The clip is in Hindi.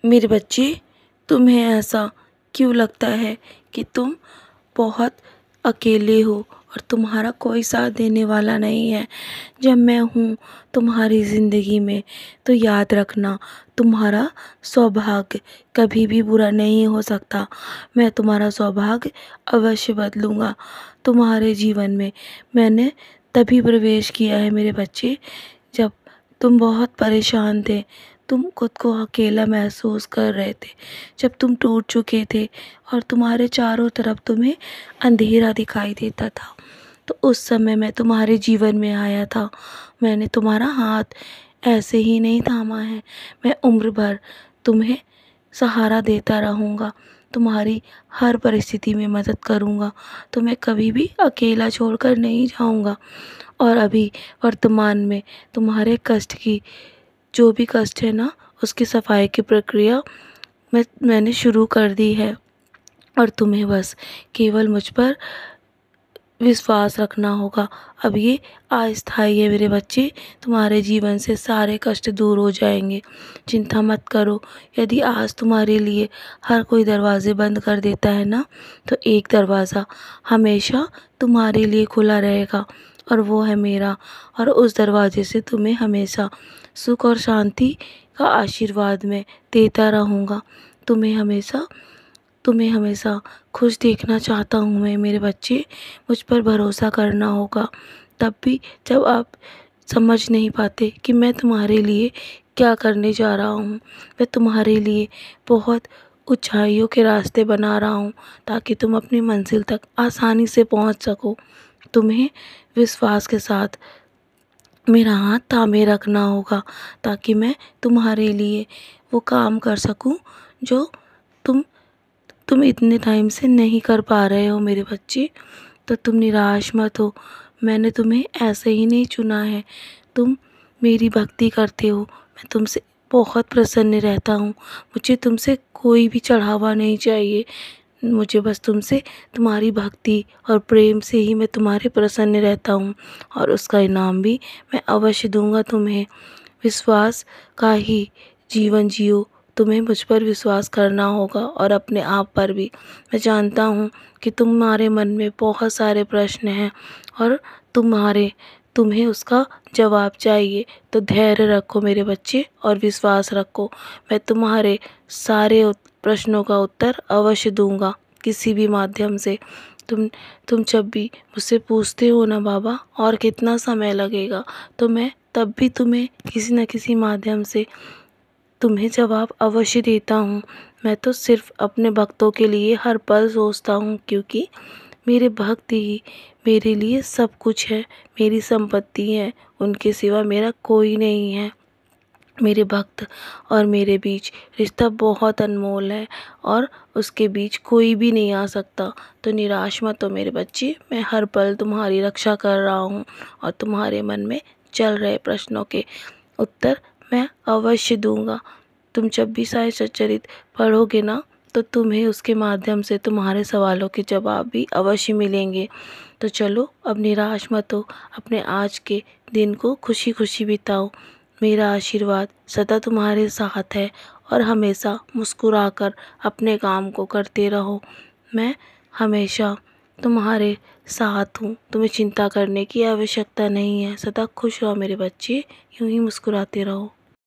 मेरे बच्चे, तुम्हें ऐसा क्यों लगता है कि तुम बहुत अकेले हो और तुम्हारा कोई साथ देने वाला नहीं है? जब मैं हूँ तुम्हारी ज़िंदगी में तो याद रखना, तुम्हारा सौभाग्य कभी भी बुरा नहीं हो सकता। मैं तुम्हारा सौभाग्य अवश्य बदलूँगा। तुम्हारे जीवन में मैंने तभी प्रवेश किया है मेरे बच्चे, जब तुम बहुत परेशान थे, तुम खुद को अकेला महसूस कर रहे थे, जब तुम टूट चुके थे और तुम्हारे चारों तरफ तुम्हें अंधेरा दिखाई देता था, तो उस समय मैं तुम्हारे जीवन में आया था। मैंने तुम्हारा हाथ ऐसे ही नहीं थामा है। मैं उम्र भर तुम्हें सहारा देता रहूँगा, तुम्हारी हर परिस्थिति में मदद करूँगा, तुम्हें कभी भी अकेला छोड़कर नहीं जाऊँगा। और अभी वर्तमान में तुम्हारे कष्ट की, जो भी कष्ट है ना, उसकी सफाई की प्रक्रिया मैंने शुरू कर दी है। और तुम्हें बस केवल मुझ पर विश्वास रखना होगा। अब ये अस्थायी है मेरे बच्चे, तुम्हारे जीवन से सारे कष्ट दूर हो जाएंगे। चिंता मत करो। यदि आज तुम्हारे लिए हर कोई दरवाजे बंद कर देता है ना, तो एक दरवाज़ा हमेशा तुम्हारे लिए खुला रहेगा, और वो है मेरा। और उस दरवाजे से तुम्हें हमेशा सुख और शांति का आशीर्वाद मैं देता रहूँगा। तुम्हें हमेशा खुश देखना चाहता हूँ मैं मेरे बच्चे। मुझ पर भरोसा करना होगा। तब भी जब आप समझ नहीं पाते कि मैं तुम्हारे लिए क्या करने जा रहा हूँ, मैं तुम्हारे लिए बहुत ऊंचाइयों के रास्ते बना रहा हूँ ताकि तुम अपनी मंजिल तक आसानी से पहुँच सको। तुम्हें विश्वास के साथ मेरा हाथ थामे रखना होगा ताकि मैं तुम्हारे लिए वो काम कर सकूं जो तुम इतने टाइम से नहीं कर पा रहे हो मेरे बच्चे। तो तुम निराश मत हो। मैंने तुम्हें ऐसे ही नहीं चुना है। तुम मेरी भक्ति करते हो, मैं तुमसे बहुत प्रसन्न रहता हूँ। मुझे तुमसे कोई भी चढ़ावा नहीं चाहिए। मुझे बस तुमसे तुम्हारी भक्ति और प्रेम से ही मैं तुम्हारे प्रसन्न रहता हूँ, और उसका इनाम भी मैं अवश्य दूंगा तुम्हें। विश्वास का ही जीवन जियो। तुम्हें मुझ पर विश्वास करना होगा और अपने आप पर भी। मैं जानता हूँ कि तुम्हारे मन में बहुत सारे प्रश्न हैं और तुम्हें उसका जवाब चाहिए। तो धैर्य रखो मेरे बच्चे और विश्वास रखो। मैं तुम्हारे सारे प्रश्नों का उत्तर अवश्य दूंगा किसी भी माध्यम से। तुम जब भी मुझसे पूछते हो ना बाबा और कितना समय लगेगा, तो मैं तब भी तुम्हें किसी न किसी माध्यम से तुम्हें जवाब अवश्य देता हूँ। मैं तो सिर्फ अपने भक्तों के लिए हर पल सोचता हूँ, क्योंकि मेरे भक्त ही मेरे लिए सब कुछ है, मेरी संपत्ति है। उनके सिवा मेरा कोई नहीं है। मेरे भक्त और मेरे बीच रिश्ता बहुत अनमोल है और उसके बीच कोई भी नहीं आ सकता। तो निराश मत हो मेरे बच्चे। मैं हर पल तुम्हारी रक्षा कर रहा हूँ और तुम्हारे मन में चल रहे प्रश्नों के उत्तर मैं अवश्य दूंगा। तुम जब भी साई सच्चरित पढ़ोगे ना, तो तुम्हें उसके माध्यम से तुम्हारे सवालों के जवाब भी अवश्य मिलेंगे। तो चलो अब निराश मत हो। अपने आज के दिन को खुशी खुशी बिताओ। मेरा आशीर्वाद सदा तुम्हारे साथ है और हमेशा मुस्कुराकर अपने काम को करते रहो। मैं हमेशा तुम्हारे साथ हूँ। तुम्हें चिंता करने की आवश्यकता नहीं है। सदा खुश रहो मेरे बच्चे, यूं ही मुस्कुराते रहो।